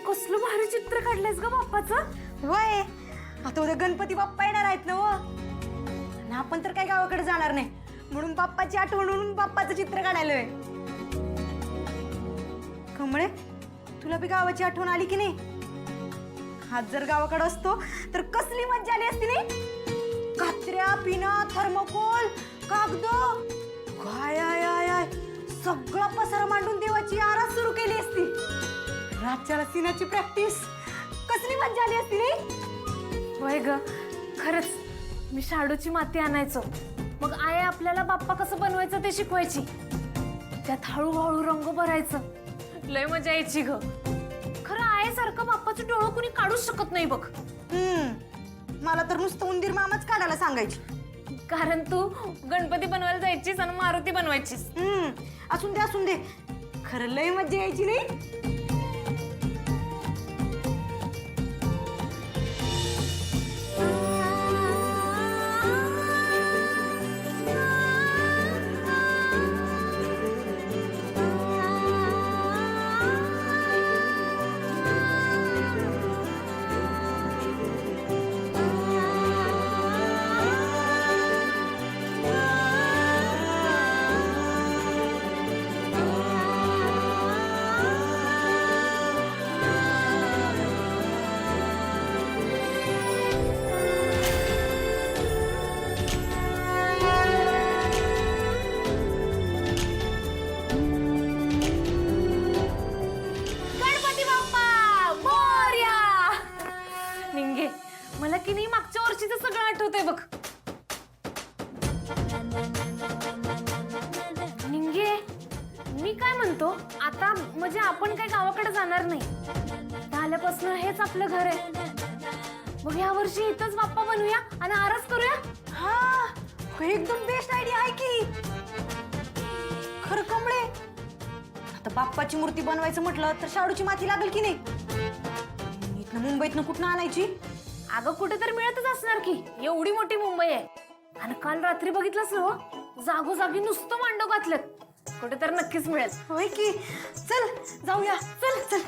कसलं भारी चित्र काढलंयस ग बाप्पाचं. वय आता उद्या गणपती बाप्पा येणार आहेत ना व आणि आपण तर काय गावाकडे जाणार नाही म्हणून बाप्पाची आठवण म्हणून बाप्पाचं चित्र काढायलोय. कमळे तुला बी गावाची आठवण आली की नाही? आज जर गावाकडे असतो तर कसली मज्जा आली असती नाही. कात्र्या पिना थर्मोकोल कागद काय सगळा पसारा मांडून देवाची आरास सुरू केली असती. रातच्याला सिनाची प्रॅक्टिस कसली मज्जा आली असती नाही. वय ग खरंच मी शाडूची माती आणायचो मग आई आपल्याला बाप्पा कसं बनवायचं ते शिकवायची. त्यात हळूहळू रंग भरायचं लय मजा यायची ग. खरं आईसारखं बाप्पाचं डोळं कुणी काढूच शकत नाही बघ. मला तर नुसतं उंदीर मामाच काढायला सांगायची. कारण तू गणपती बनवायला जायचीस आणि मारुती बनवायचीस. असून दे खरं लय मज्जा यायची नाही. मला की नाही मागच्या वर्षीचं सगळं आठवतंय बघ. निंगे मी काय म्हणतो आता म्हणजे आपण काय गावाकडे जाणार नाही. आल्यापासून हेच आपलं घर आहे. मग या वर्षी इथंच बाप्पा बनवूया आणि आरास करूया. हा एकदम बेस्ट आयडिया आहे की. खरं कमळे आता बाप्पाची मूर्ती बनवायचं म्हटलं तर शाडूची माती लागेल की नाही. इथनं मुंबईतनं कुठनं आणायची. अगं कुठे तर मिळतच असणार की एवढी मोठी मुंबई आहे. आणि काल रात्री बघितलंस ना जागोजागी नुसतं मांडव घातलं कुठे तर नक्कीच मिळेल. होय की चल जाऊया चल चल.